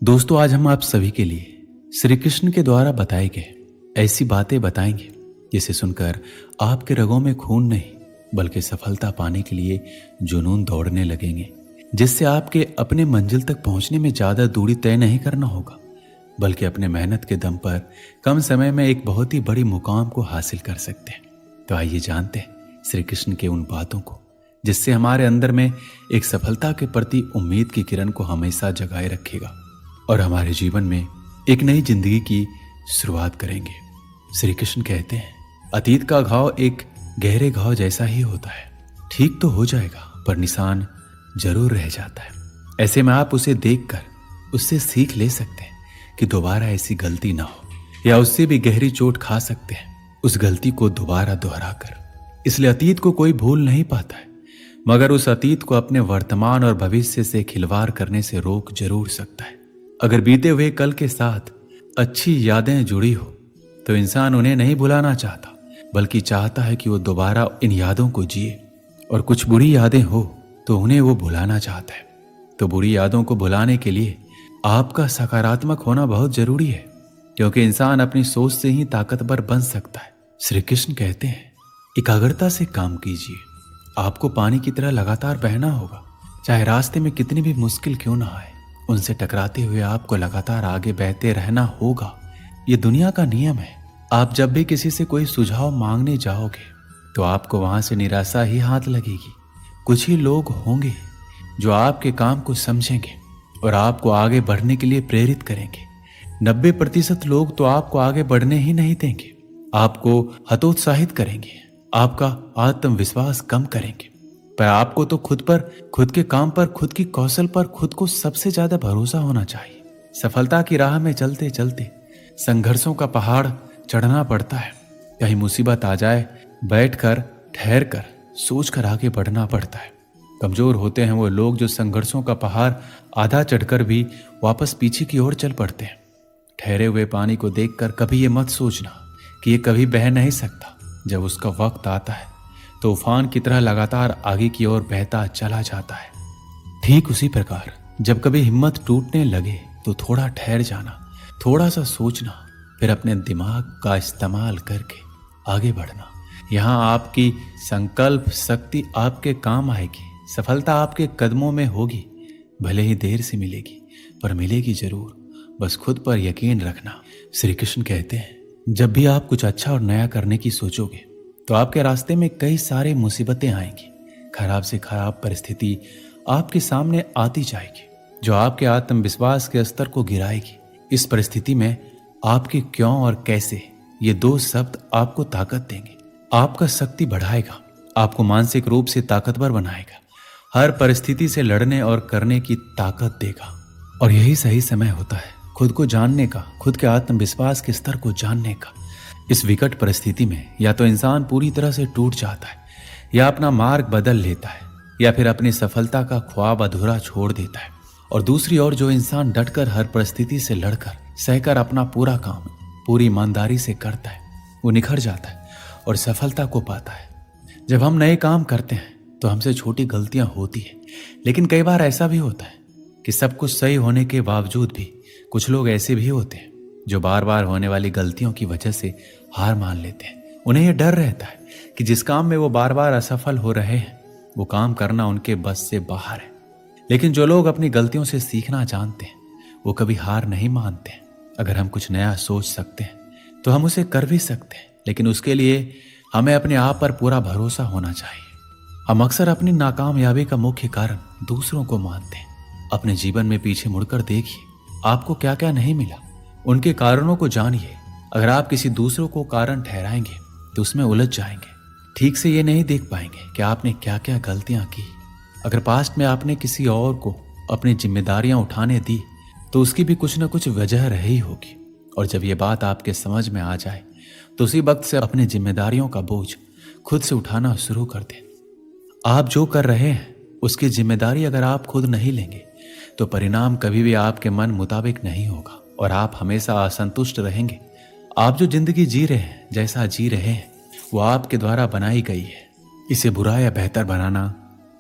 दोस्तों, आज हम आप सभी के लिए श्री कृष्ण के द्वारा बताए गए ऐसी बातें बताएंगे जिसे सुनकर आपके रगों में खून नहीं बल्कि सफलता पाने के लिए जुनून दौड़ने लगेंगे, जिससे आपके अपने मंजिल तक पहुंचने में ज्यादा दूरी तय नहीं करना होगा बल्कि अपने मेहनत के दम पर कम समय में एक बहुत ही बड़ी मुकाम को हासिल कर सकते हैं। तो आइए जानते हैं श्री कृष्ण के उन बातों को जिससे हमारे अंदर में एक सफलता के प्रति उम्मीद की किरण को हमेशा जगाए रखेगा और हमारे जीवन में एक नई जिंदगी की शुरुआत करेंगे। श्री कृष्ण कहते हैं, अतीत का घाव एक गहरे घाव जैसा ही होता है, ठीक तो हो जाएगा पर निशान जरूर रह जाता है। ऐसे में आप उसे देखकर उससे सीख ले सकते हैं कि दोबारा ऐसी गलती ना हो, या उससे भी गहरी चोट खा सकते हैं उस गलती को दोबारा दोहरा कर। इसलिए अतीत को कोई भूल नहीं पाता है, मगर उस अतीत को अपने वर्तमान और भविष्य से खिलवाड़ करने से रोक जरूर सकता है। अगर बीते हुए कल के साथ अच्छी यादें जुड़ी हो तो इंसान उन्हें नहीं भुलाना चाहता बल्कि चाहता है कि वो दोबारा इन यादों को जिए, और कुछ बुरी यादें हो तो उन्हें वो भुलाना चाहता है। तो बुरी यादों को भुलाने के लिए आपका सकारात्मक होना बहुत जरूरी है, क्योंकि इंसान अपनी सोच से ही ताकतवर बन सकता है। श्री कृष्ण कहते हैं, एकाग्रता से काम कीजिए। आपको पानी की तरह लगातार बहना होगा, चाहे रास्ते में कितनी भी मुश्किल क्यों ना आए, उनसे टकराते हुए आपको लगातार आगे बहते रहना होगा। ये दुनिया का नियम है। आप जब भी किसी से कोई सुझाव मांगने जाओगे तो आपको वहां से निराशा ही हाथ लगेगी। कुछ ही लोग होंगे जो आपके काम को समझेंगे और आपको आगे बढ़ने के लिए प्रेरित करेंगे। 90% लोग तो आपको आगे बढ़ने ही नहीं देंगे, आपको हतोत्साहित करेंगे, आपका आत्मविश्वास कम करेंगे। पर आपको तो खुद पर, खुद के काम पर, खुद की कौशल पर खुद को सबसे ज्यादा भरोसा होना चाहिए। सफलता की राह में चलते चलते संघर्षों का पहाड़ चढ़ना पड़ता है। कहीं मुसीबत आ जाए, बैठकर, ठहर कर, सोच कर आगे बढ़ना पड़ता है। कमजोर होते हैं वो लोग जो संघर्षों का पहाड़ आधा चढ़कर भी वापस पीछे की ओर चल पड़ते हैं। ठहरे हुए पानी को देखकर कभी ये मत सोचना कि ये कभी बह नहीं सकता। जब उसका वक्त आता है तो उफान की तरह लगातार आगे की ओर बहता चला जाता है। ठीक उसी प्रकार जब कभी हिम्मत टूटने लगे तो थोड़ा ठहर जाना, थोड़ा सा सोचना, फिर अपने दिमाग का इस्तेमाल करके आगे बढ़ना। यहाँ आपकी संकल्प शक्ति आपके काम आएगी। सफलता आपके कदमों में होगी, भले ही देर से मिलेगी पर मिलेगी जरूर। बस खुद पर यकीन रखना। श्री कृष्ण कहते हैं, जब भी आप कुछ अच्छा और नया करने की सोचोगे तो आपके रास्ते में कई सारे मुसीबतें आएंगी। खराब से खराब परिस्थिति आपके सामने आती जाएगी जो आपके आत्मविश्वास के स्तर को गिराएगी। इस परिस्थिति में आपके क्यों और कैसे, ये दो शब्द आपको ताकत देंगे, आपका शक्ति बढ़ाएगा, आपको मानसिक रूप से ताकतवर बनाएगा, हर परिस्थिति से लड़ने और करने की ताकत देगा। और यही सही समय होता है खुद को जानने का, खुद के आत्मविश्वास के स्तर को जानने का। इस विकट परिस्थिति में या तो इंसान पूरी तरह से टूट जाता है, या अपना मार्ग बदल लेता है, या फिर अपनी सफलता का ख्वाब अधूरा छोड़ देता है। और दूसरी ओर जो इंसान डटकर हर परिस्थिति से लड़कर सहकर अपना पूरा काम पूरी ईमानदारी से करता है, वो निखर जाता है और सफलता को पाता है। जब हम नए काम करते हैं तो हमसे छोटी गलतियां होती है, लेकिन कई बार ऐसा भी होता है कि सब कुछ सही होने के बावजूद भी कुछ लोग ऐसे भी होते हैं जो बार बार होने वाली गलतियों की वजह से हार मान लेते हैं। उन्हें यह डर रहता है कि जिस काम में वो बार बार असफल हो रहे हैं वो काम करना उनके बस से बाहर है। लेकिन जो लोग अपनी गलतियों से सीखना जानते हैं वो कभी हार नहीं मानते हैं। अगर हम कुछ नया सोच सकते हैं तो हम उसे कर भी सकते हैं, लेकिन उसके लिए हमें अपने आप पर पूरा भरोसा होना चाहिए। हम अक्सर अपनी नाकामयाबी का मुख्य कारण दूसरों को मानते हैं। अपने जीवन में पीछे मुड़कर देखिए, आपको क्या क्या नहीं मिला, उनके कारणों को जानिए। अगर आप किसी दूसरों को कारण ठहराएंगे तो उसमें उलझ जाएंगे, ठीक से ये नहीं देख पाएंगे कि आपने क्या क्या गलतियां की। अगर पास्ट में आपने किसी और को अपनी जिम्मेदारियां उठाने दी तो उसकी भी कुछ न कुछ वजह रही होगी। और जब ये बात आपके समझ में आ जाए तो उसी वक्त से अपनी जिम्मेदारियों का बोझ खुद से उठाना शुरू कर दें। आप जो कर रहे हैं उसकी जिम्मेदारी अगर आप खुद नहीं लेंगे तो परिणाम कभी भी आपके मन मुताबिक नहीं होगा और आप हमेशा असंतुष्ट रहेंगे। आप जो जिंदगी जी रहे हैं, जैसा जी रहे हैं, वो आपके द्वारा बनाई गई है। इसे बुरा या बेहतर बनाना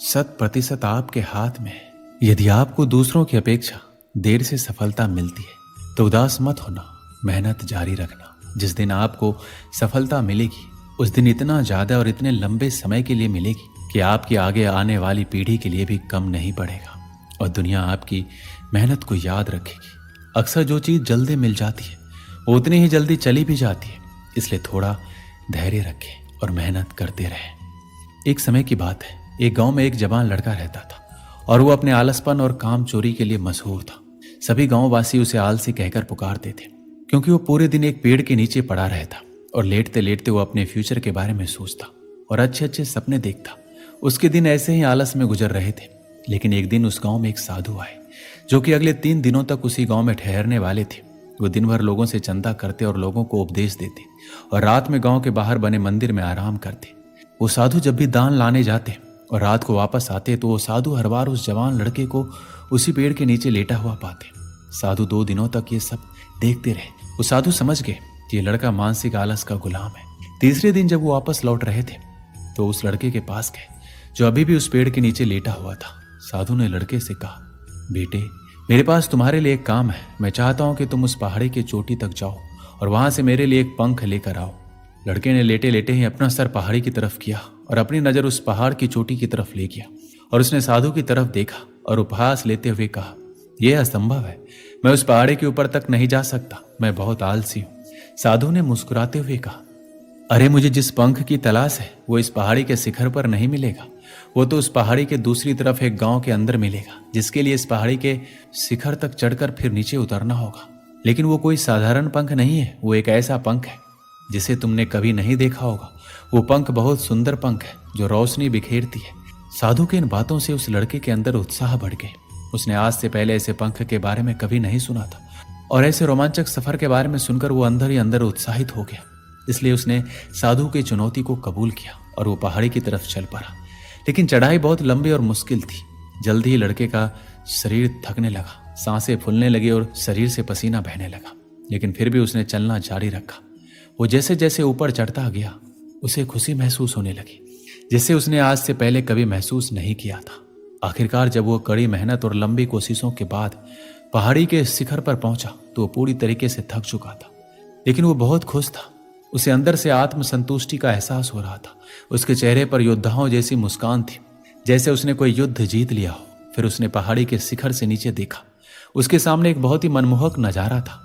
100% आपके हाथ में है। यदि आपको दूसरों की अपेक्षा देर से सफलता मिलती है तो उदास मत होना, मेहनत जारी रखना। जिस दिन आपको सफलता मिलेगी उस दिन इतना ज्यादा और इतने लंबे समय के लिए मिलेगी कि आपकी आगे आने वाली पीढ़ी के लिए भी कम नहीं पड़ेगा और दुनिया आपकी मेहनत को याद रखेगी। अक्सर जो चीज जल्दी मिल जाती है वो उतनी ही जल्दी चली भी जाती है, इसलिए थोड़ा धैर्य रखें और मेहनत करते रहें। एक समय की बात है, एक गांव में एक जवान लड़का रहता था और वो अपने आलसपन और काम चोरी के लिए मशहूर था। सभी गांववासी उसे आलसी कहकर पुकारते थे क्योंकि वो पूरे दिन एक पेड़ के नीचे पड़ा रहता और लेटते लेटते वो अपने फ्यूचर के बारे में सोचता और अच्छे अच्छे सपने देखता। उसके दिन ऐसे ही आलस में गुजर रहे थे, लेकिन एक दिन उस गांव में एक साधु आए जो कि अगले 3 दिनों तक उसी गांव में ठहरने वाले थे। वो दिन भर लोगों से चंदा करते और लोगों को उपदेश देते और रात में गांव के बाहर बने मंदिर में आराम करते। वो साधु जब भी दान लाने जाते और रात को वापस आते तो वो साधु हर बार उस जवान लड़के को उसी पेड़ के नीचे लेटा हुआ पाते। साधु 2 दिनों तक ये सब देखते रहे। वो साधु समझ गए कि ये लड़का मानसिक आलस का गुलाम है। तीसरे दिन जब वो वापस लौट रहे थे तो उस लड़के के पास गए जो अभी भी उस पेड़ के नीचे लेटा हुआ था। साधु ने लड़के से कहा, बेटे मेरे पास तुम्हारे लिए एक काम है। मैं चाहता हूं कि तुम उस पहाड़ी की चोटी तक जाओ और वहां से मेरे लिए एक पंख लेकर आओ। लड़के ने लेटे लेटे ही अपना सर पहाड़ी की तरफ किया और अपनी नजर उस पहाड़ की चोटी की तरफ ले गया और उसने साधु की तरफ देखा और उपहास लेते हुए कहा, यह असंभव है, मैं उस पहाड़ी के ऊपर तक नहीं जा सकता, मैं बहुत आलसी हूं। साधु ने मुस्कुराते हुए कहा, अरे मुझे जिस पंख की तलाश है वो इस पहाड़ी के शिखर पर नहीं मिलेगा, वो तो उस पहाड़ी के दूसरी तरफ एक गांव के अंदर मिलेगा, जिसके लिए इस पहाड़ी के शिखर तक चढ़कर फिर नीचे उतरना होगा। लेकिन वो कोई साधारण पंख नहीं है, वो एक ऐसा पंख है जिसे तुमने कभी नहीं देखा होगा। वो पंख बहुत सुंदर पंख है जो रोशनी बिखेरती है। साधु की इन बातों से उस लड़के के अंदर उत्साह बढ़ गए। उसने आज से पहले ऐसे पंख के बारे में कभी नहीं सुना था और ऐसे रोमांचक सफर के बारे में सुनकर वो अंदर ही अंदर उत्साहित हो गया। इसलिए उसने साधु की चुनौती को कबूल किया और वो पहाड़ी की तरफ चल पड़ा। लेकिन चढ़ाई बहुत लंबी और मुश्किल थी। जल्द ही लड़के का शरीर थकने लगा, सांसें फूलने लगी और शरीर से पसीना बहने लगा, लेकिन फिर भी उसने चलना जारी रखा। वो जैसे जैसे ऊपर चढ़ता गया उसे खुशी महसूस होने लगी, जिससे उसने आज से पहले कभी महसूस नहीं किया था। आखिरकार जब वो कड़ी मेहनत और लंबी कोशिशों के बाद पहाड़ी के शिखर पर पहुंचा तो वो पूरी तरीके से थक चुका था, लेकिन वो बहुत खुश था। उसे अंदर से आत्मसंतुष्टि का एहसास हो रहा था। उसके चेहरे पर योद्धाओं जैसी मुस्कान थी, जैसे उसने कोई युद्ध जीत लिया हो। फिर उसने पहाड़ी के शिखर से नीचे देखा। उसके सामने एक बहुत ही मनमोहक नजारा था,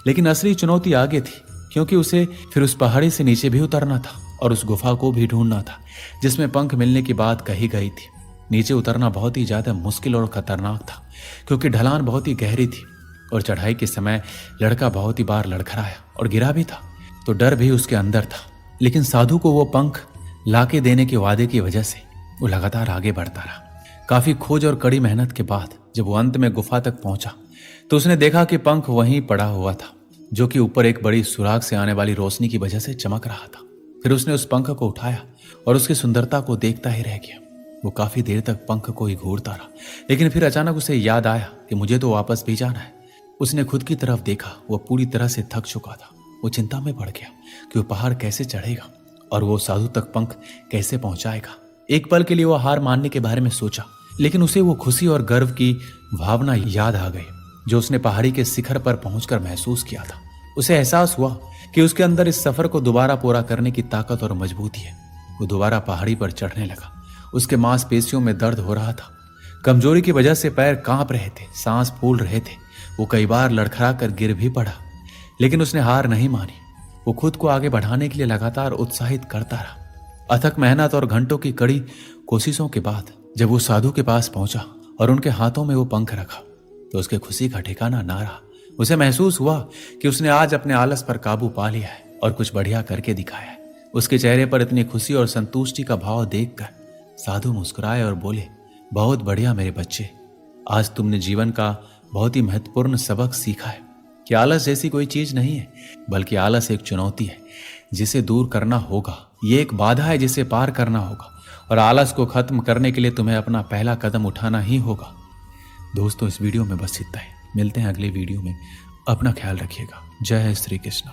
लेकिन असली चुनौती आगे थी, क्योंकि उसे फिर उस पहाड़ी से नीचे भी उतरना था और उस गुफा को भी ढूंढना था जिसमें पंख मिलने की बात कही गई थी। नीचे उतरना बहुत ही ज्यादा मुश्किल और खतरनाक था, क्योंकि ढलान बहुत ही गहरी थी और चढ़ाई के समय लड़का बहुत ही बार लड़खड़ाया और गिरा भी था, तो डर भी उसके अंदर था। लेकिन साधु को वो पंख लाके देने के वादे की वजह से वो लगातार आगे बढ़ता रहा। काफी खोज और कड़ी मेहनत के बाद जब वो अंत में गुफा तक पहुंचा तो उसने देखा कि पंख वहीं पड़ा हुआ था, जो कि ऊपर एक बड़ी सुराग से आने वाली रोशनी की वजह से चमक रहा था। फिर उसने उस पंख को उठाया और उसकी सुंदरता को देखता ही रह गया। वो काफी देर तक पंख को ही घूरता रहा, लेकिन फिर अचानक उसे याद आया कि मुझे तो वापस भी जाना है। उसने खुद की तरफ देखा, वो पूरी तरह से थक चुका था। वो चिंता में पड़ गया कि वो पहाड़ कैसे चढ़ेगा और वो साधु तक पंख कैसे पहुंचाएगा। एक पल के लिए वो हार मानने के बारे में सोचा, लेकिन उसे वो खुशी और गर्व की भावना याद आ गई जो उसने पहाड़ी के शिखर पर पहुंचकर महसूस किया था। उसे एहसास हुआ कि उसके अंदर इस सफर को दोबारा पूरा करने की ताकत और मजबूती है। वो दोबारा पहाड़ी पर चढ़ने लगा। उसके मांसपेशियों में दर्द हो रहा था, कमजोरी की वजह से पैर कांप रहे थे, सांस फूल रहे थे। वो कई बार लड़खड़ा कर गिर भी पड़ा, लेकिन उसने हार नहीं मानी। वो खुद को आगे बढ़ाने के लिए लगातार उत्साहित करता रहा। अथक मेहनत और घंटों की कड़ी कोशिशों के बाद जब वो साधु के पास पहुंचा और उनके हाथों में वो पंख रखा तो उसके खुशी का ठिकाना ना रहा। उसे महसूस हुआ कि उसने आज अपने आलस पर काबू पा लिया है और कुछ बढ़िया करके दिखाया है। उसके चेहरे पर इतनी खुशी और संतुष्टि का भाव देखकर साधु मुस्कुराए और बोले, बहुत बढ़िया मेरे बच्चे, आज तुमने जीवन का बहुत ही महत्वपूर्ण सबक सीखा है कि आलस जैसी कोई चीज नहीं है, बल्कि आलस एक चुनौती है जिसे दूर करना होगा। ये एक बाधा है जिसे पार करना होगा और आलस को खत्म करने के लिए तुम्हें अपना पहला कदम उठाना ही होगा। दोस्तों, इस वीडियो में बस इतना ही। मिलते हैं अगले वीडियो में। अपना ख्याल रखिएगा। जय श्री कृष्ण।